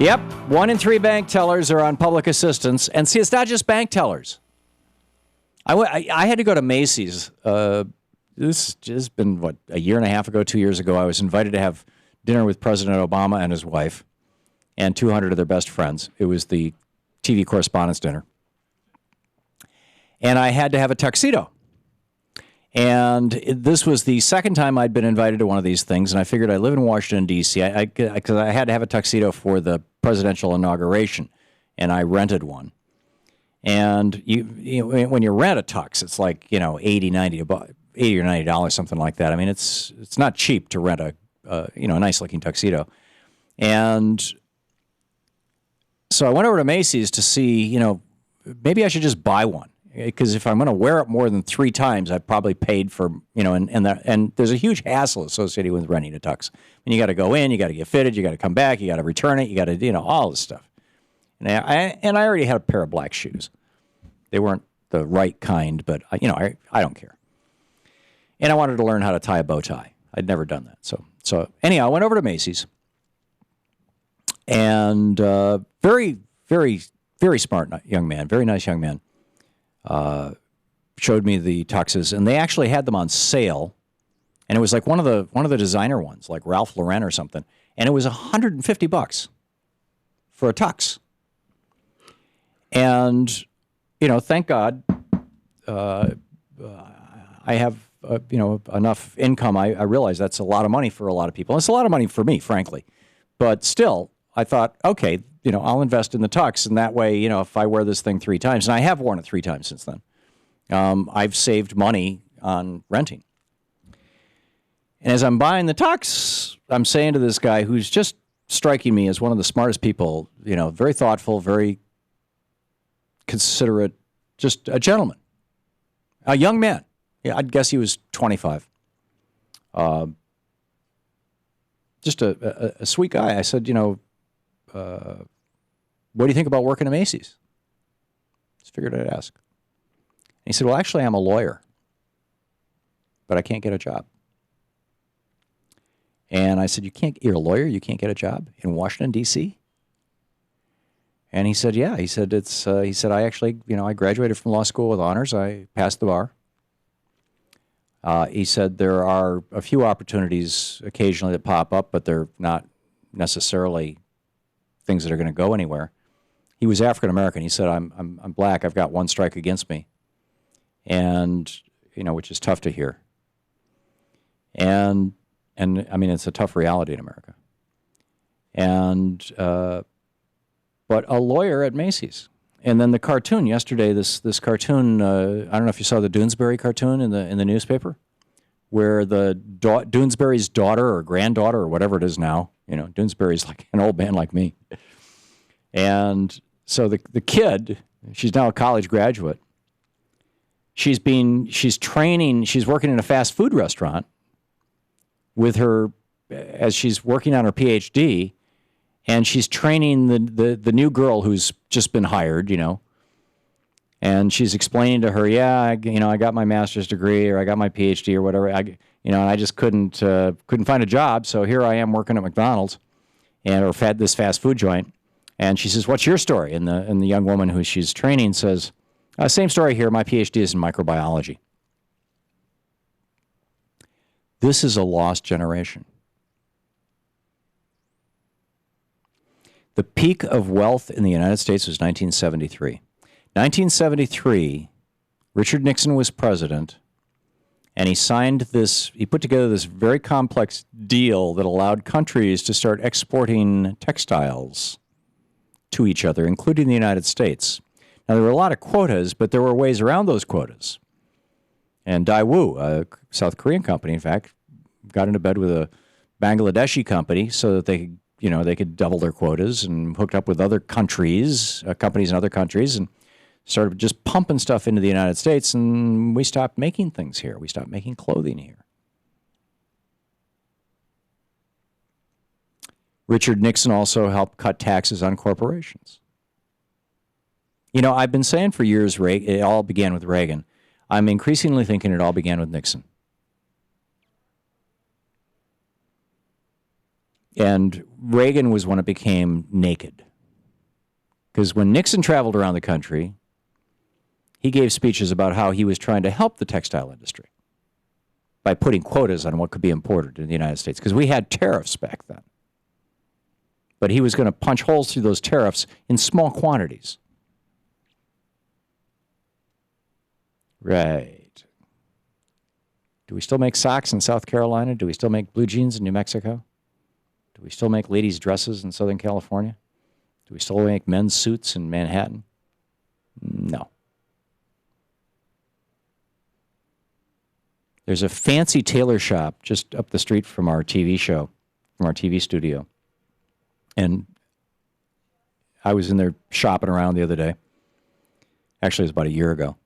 Yep, 1 in 3 bank tellers are on public assistance. And see, it's not just bank tellers. I had to go to Macy's. This has been, what, a year and a half ago, 2 years ago. I was invited to have dinner with President Obama and his wife and 200 of their best friends. It was the TV correspondence dinner. And I had to have a tuxedo. And this was the second time I'd been invited to one of these things, and I figured I live in Washington, D.C., because I had to have a tuxedo for the presidential inauguration, and I rented one. And when you rent a tux, it's like, $80 or $90, something like that. I mean, it's not cheap to rent a nice-looking tuxedo. And so I went over to Macy's to see, maybe I should just buy one. Because if I'm going to wear it more than 3 times, I've probably paid for, and there's a huge hassle associated with renting a tux. And you got to go in, you got to get fitted, you got to come back, you got to return it, you got to, all this stuff. And I already had a pair of black shoes. They weren't the right kind, but I don't care. And I wanted to learn how to tie a bow tie. I'd never done that. So anyhow, I went over to Macy's, and very, very, very smart young man, very nice young man. Showed me the tuxes, and they actually had them on sale, and it was like one of the designer ones, like Ralph Lauren or something, and it was $150 for a tux. And thank God, I have enough income. I realize that's a lot of money for a lot of people. It's a lot of money for me, frankly, but still, I thought, okay, I'll invest in the tux, and that way, if I wear this thing 3 times, and I have worn it 3 times since then, I've saved money on renting. And as I'm buying the tux, I'm saying to this guy who's just striking me as one of the smartest people, very thoughtful, very considerate, just a gentleman, a young man. Yeah, I'd guess he was 25. Just a sweet guy. I said, what do you think about working at Macy's? Just figured I'd ask. And he said, well, actually, I'm a lawyer, but I can't get a job. And I said, you're a lawyer? You can't get a job in Washington, D.C.? And he said, yeah. He said, I actually, I graduated from law school with honors. I passed the bar. He said there are a few opportunities occasionally that pop up, but they're not necessarily things that are going to go anywhere. He was African American. He said, I'm black. I've got 1 strike against me, and which is tough to hear. And I mean, it's a tough reality in America. And but a lawyer at Macy's. And then the cartoon yesterday. This cartoon. I don't know if you saw the Doonesbury cartoon in the newspaper, where the Doonesbury's daughter or granddaughter or whatever it is now. Doonesbury's like an old man like me. And so the kid, she's now a college graduate. She's working in a fast food restaurant with her, as she's working on her PhD, and she's training the new girl who's just been hired, and she's explaining to her, I got my master's degree, or I got my PhD or whatever. And I just couldn't find a job, so here I am working at McDonald's, or this fast food joint. And she says, "What's your story?" And the young woman who she's training says, "Same story here. My PhD is in microbiology." This is a lost generation. The peak of wealth in the United States was 1973. 1973, Richard Nixon was president, and he put together this very complex deal that allowed countries to start exporting textiles to each other, including the United States. Now, there were a lot of quotas, but there were ways around those quotas. And Daewoo, a South Korean company, in fact, got into bed with a Bangladeshi company so that they could double their quotas, and hooked up with other countries, companies in other countries, and started just pumping stuff into the United States, and we stopped making things here. We stopped making clothing here. Richard Nixon also helped cut taxes on corporations. I've been saying for years, it all began with Reagan. I'm increasingly thinking it all began with Nixon. And Reagan was when it became naked. Because when Nixon traveled around the country, he gave speeches about how he was trying to help the textile industry by putting quotas on what could be imported in the United States, because we had tariffs back then. But he was going to punch holes through those tariffs in small quantities. Right. Do we still make socks in South Carolina? Do we still make blue jeans in New Mexico? Do we still make ladies' dresses in Southern California? Do we still make men's suits in Manhattan? No. There's a fancy tailor shop just up the street from our TV show, from our TV studio. And I was in there shopping around the other day. Actually, it was about a year ago.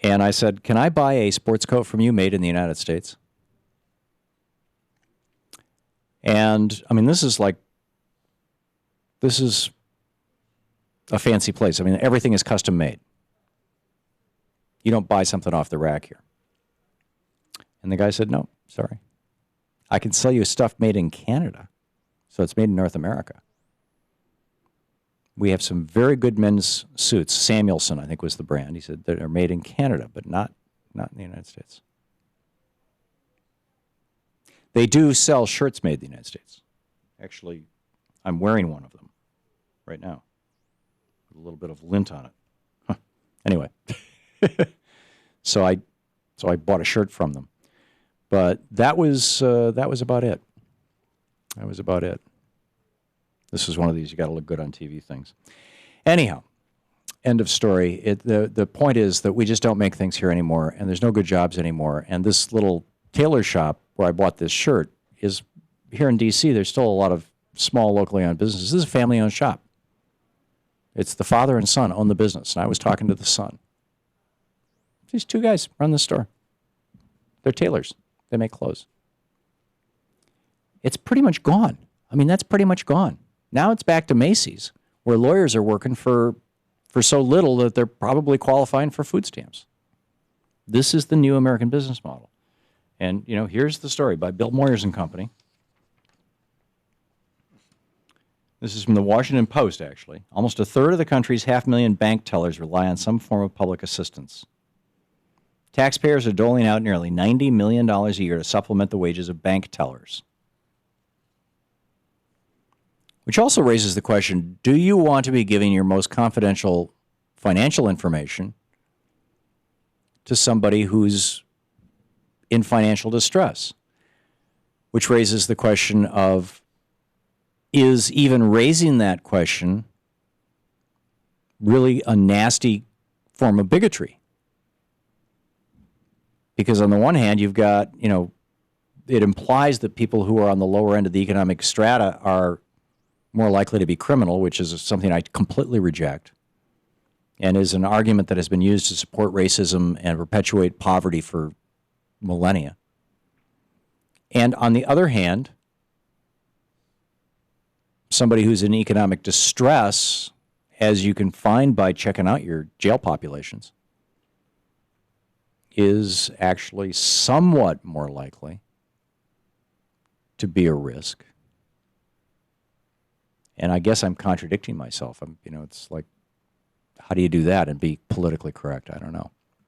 And I said, can I buy a sports coat from you made in the United States? And, I mean, this is a fancy place. I mean, everything is custom made. You don't buy something off the rack here. And the guy said, no, sorry. I can sell you stuff made in Canada. So it's made in North America. We have some very good men's suits. Samuelson, I think, was the brand. He said that are made in Canada, but not in the United States. They do sell shirts made in the United States. Actually, I'm wearing one of them right now with a little bit of lint on it. Huh. Anyway, so I bought a shirt from them. But that was about it. That was about it. This is one of these you got to look good on TV things. Anyhow, end of story. The point is that we just don't make things here anymore, and there's no good jobs anymore. And this little tailor shop where I bought this shirt is here in D.C. There's still a lot of small locally owned businesses. This is a family-owned shop. It's the father and son own the business, and I was talking to the son. These two guys run the store. They're tailors. They make clothes. It's pretty much gone. I mean, that's pretty much gone. Now it's back to Macy's, where lawyers are working for so little that they're probably qualifying for food stamps. This is the new American business model. And, you know, here's the story by Bill Moyers and Company. This is from the Washington Post, actually. Almost a third of the country's 500,000 bank tellers rely on some form of public assistance. Taxpayers are doling out nearly $90 million a year to supplement the wages of bank tellers. Which also raises the question, do you want to be giving your most confidential financial information to somebody who's in financial distress? Which raises the question of, is even raising that question really a nasty form of bigotry? Because on the one hand, you've got, you know, it implies that people who are on the lower end of the economic strata are more likely to be criminal, which is something I completely reject, and is an argument that has been used to support racism and perpetuate poverty for millennia. And on the other hand, somebody who's in economic distress, as you can find by checking out your jail populations, is actually somewhat more likely to be a risk. And I guess I'm contradicting myself. You know, it's like, how do you do that and be politically correct? I don't know.